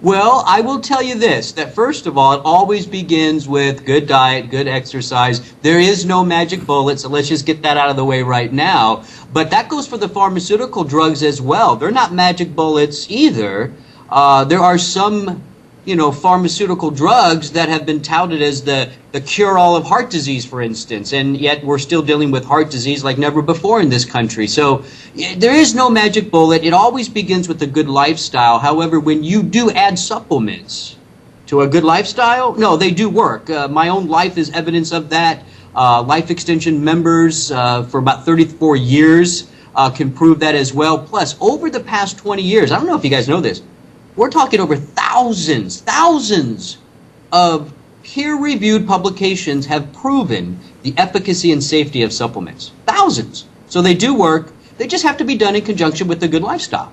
Well, I will tell you this, that first of all, it always begins with good diet, good exercise. There is no magic bullet, so let's just get that out of the way right now. But that goes for the pharmaceutical drugs as well. They're not magic bullets either. There are some, pharmaceutical drugs that have been touted as the cure-all of heart disease, for instance, and yet we're still dealing with heart disease like never before in this country. So there is no magic bullet. It always begins with a good lifestyle. However, when you do add supplements to a good lifestyle, no, they do work. My own life is evidence of that. Life Extension members for about 34 years can prove that as well. Plus, over the past 20 years, I don't know if you guys know this, we're talking over thousands of peer-reviewed publications have proven the efficacy and safety of supplements. Thousands. So they do work. They just have to be done in conjunction with a good lifestyle.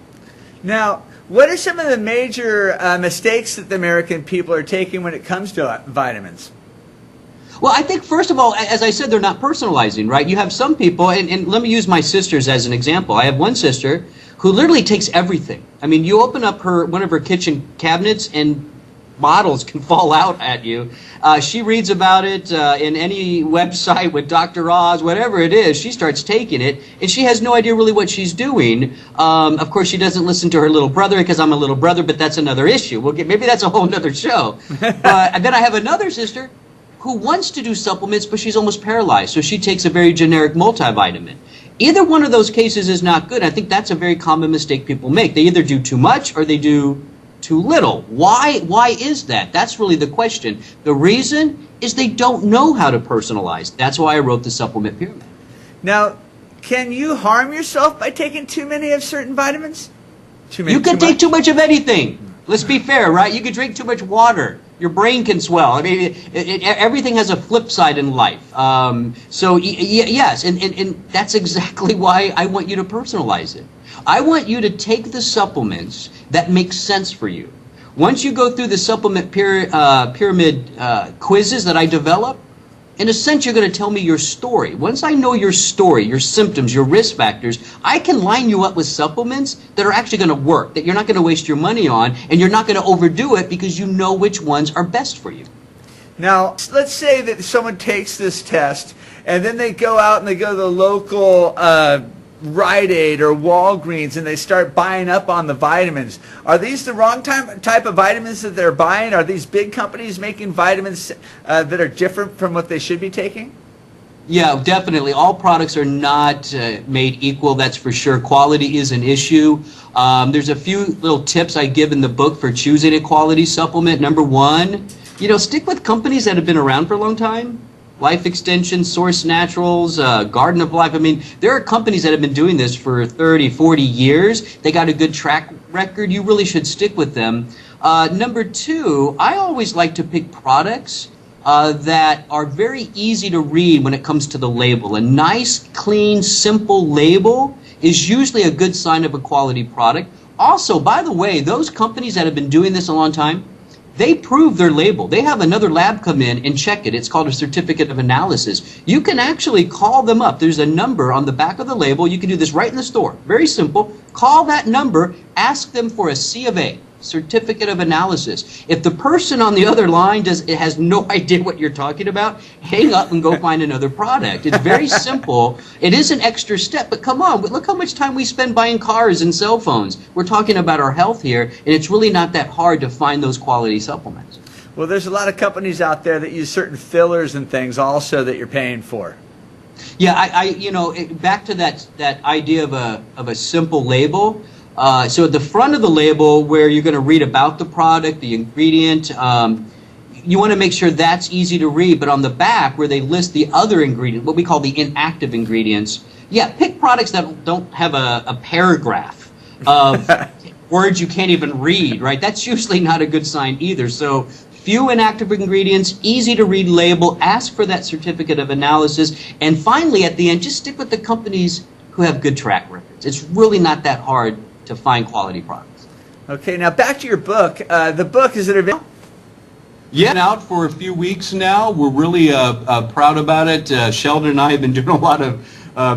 Now, what are some of the major mistakes that the American people are taking when it comes to vitamins? Well, I think, first of all, as I said, they're not personalizing, right? You have some people, and let me use my sisters as an example. I have one sister who literally takes everything. I mean, you open up one of her kitchen cabinets and bottles can fall out at you. She reads about it in any website with Dr. Oz, whatever it is. She starts taking it, and she has no idea really what she's doing. Of course, she doesn't listen to her little brother because I'm a little brother, but that's another issue. Maybe that's a whole other show. And then I have another sister who wants to do supplements, but she's almost paralyzed, so she takes a very generic multivitamin. Either one of those cases is not good. I think that's a very common mistake people make. They either do too much or they do too little. Why is that? That's really the question. The reason is they don't know how to personalize. That's why I wrote the supplement pyramid. Now, can you harm yourself by taking too many of certain vitamins? You can take too much of anything. Let's be fair, right? You can drink too much water. Your brain can swell. I mean, everything has a flip side in life. Yes, and that's exactly why I want you to personalize it. I want you to take the supplements that make sense for you. Once you go through the supplement pyramid quizzes that I develop, in a sense, you're going to tell me your story. Once I know your story, your symptoms, your risk factors, I can line you up with supplements that are actually going to work, that you're not going to waste your money on, and you're not going to overdo it because you know which ones are best for you. Now, let's say that someone takes this test, and then they go out and they go to the local Rite Aid or Walgreens and they start buying up on the vitamins. Are these the wrong type of vitamins that they're buying? Are these big companies making vitamins that are different from what they should be taking? Yeah, definitely. All products are not made equal, that's for sure. Quality is an issue. There's a few little tips I give in the book for choosing a quality supplement. Number one, stick with companies that have been around for a long time. Life Extension, Source Naturals, Garden of Life. I mean, there are companies that have been doing this for 30, 40 years. They got a good track record. You really should stick with them. Number two, I always like to pick products that are very easy to read when it comes to the label. A nice, clean, simple label is usually a good sign of a quality product. Also, by the way, those companies that have been doing this a long time, they prove their label. They have another lab come in and check it. It's called a certificate of analysis. You can actually call them up. There's a number on the back of the label. You can do this right in the store. Very simple. Call that number. Ask them for a C of A, certificate of analysis. If the person on the other line has no idea what you're talking about, hang up and go find another product. It's very simple. It is an extra step, but come on, look how much time we spend buying cars and cell phones. We're talking about our health here, and it's really not that hard to find those quality supplements. Well, there's a lot of companies out there that use certain fillers and things also that you're paying for. Yeah, back to that idea of a simple label. So at the front of the label where you're going to read about the product, the ingredient, you want to make sure that's easy to read. But on the back where they list the other ingredient, what we call the inactive ingredients, yeah, pick products that don't have a paragraph of words you can't even read, right? That's usually not a good sign either. So few inactive ingredients, easy to read label, ask for that certificate of analysis, and finally at the end, just stick with the companies who have good track records. It's really not that hard to find quality products. Okay, now back to your book. The book, is it available? Yeah, it's been out for a few weeks now. We're really proud about it. Sheldon and I have been doing a lot of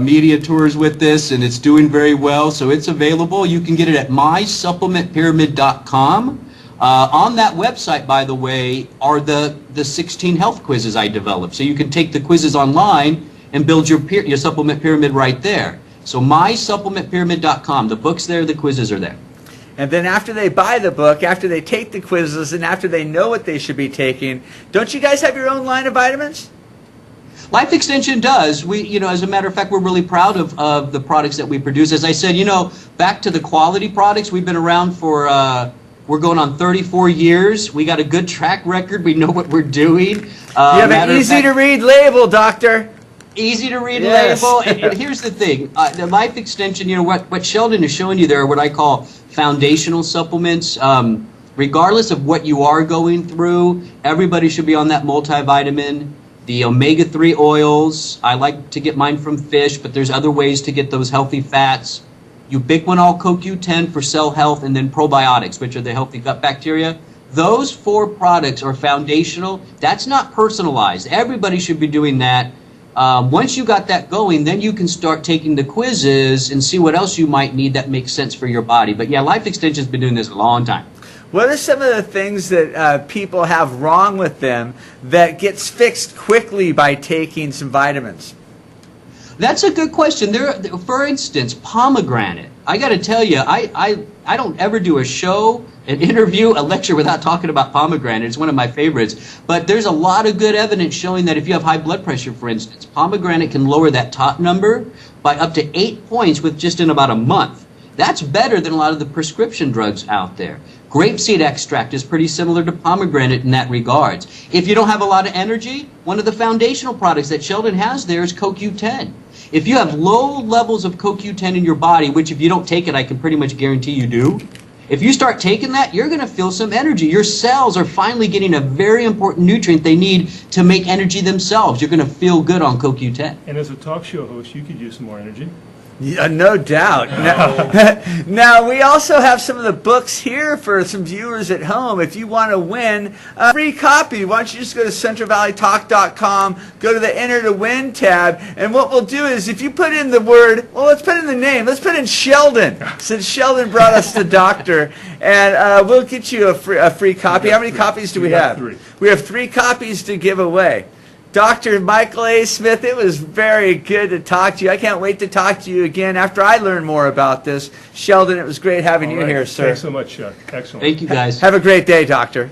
media tours with this, and it's doing very well. So it's available. You can get it at mysupplementpyramid.com. On that website, by the way, are the 16 health quizzes I developed. So you can take the quizzes online and build your supplement pyramid right there. So mysupplementpyramid.com. The book's there, the quizzes are there. And then after they buy the book, after they take the quizzes, and after they know what they should be taking, don't you guys have your own line of vitamins? Life Extension does. We, as a matter of fact, we're really proud of the products that we produce. As I said, back to the quality products, we've been around for, we're going on 34 years. We got a good track record. We know what we're doing. You have an easy-to-read label, doctor. Easy to read Yes. label. And here's the thing. The Life Extension, what Sheldon is showing you there are what I call foundational supplements. Regardless of what you are going through, everybody should be on that multivitamin. The omega-3 oils, I like to get mine from fish, but there's other ways to get those healthy fats. Ubiquinol CoQ10 for cell health, and then probiotics, which are the healthy gut bacteria. Those 4 products are foundational. That's not personalized. Everybody should be doing that. Once you got that going, then you can start taking the quizzes and see what else you might need that makes sense for your body. But yeah, Life Extension's been doing this a long time. What are some of the things that people have wrong with them that gets fixed quickly by taking some vitamins? That's a good question. For instance, pomegranate. I got to tell you, I don't ever do a show, an interview, a lecture without talking about pomegranate. It's one of my favorites. But there's a lot of good evidence showing that if you have high blood pressure, for instance, pomegranate can lower that top number by up to 8 points with just in about a month. That's better than a lot of the prescription drugs out there. Grapeseed extract is pretty similar to pomegranate in that regards. If you don't have a lot of energy, one of the foundational products that Sheldon has there is CoQ10. If you have low levels of CoQ10 in your body, which if you don't take it, I can pretty much guarantee you do, if you start taking that, you're going to feel some energy. Your cells are finally getting a very important nutrient they need to make energy themselves. You're going to feel good on CoQ10. And as a talk show host, you could use some more energy. Yeah, no doubt. Now, we also have some of the books here for some viewers at home. If you want to win a free copy, why don't you just go to CentralValleyTalk.com, go to the Enter to Win tab, and what we'll do is if you put in the word, well, let's put in the name. Let's put in Sheldon, since Sheldon brought us the doctor, and we'll get you a free copy. How many copies do we have? 3. We have 3 copies to give away. Dr. Michael A. Smith, it was very good to talk to you. I can't wait to talk to you again after I learn more about this. Sheldon, it was great having you here, sir. Thanks so much, Chuck. Excellent. Thank you, guys. Have a great day, Doctor.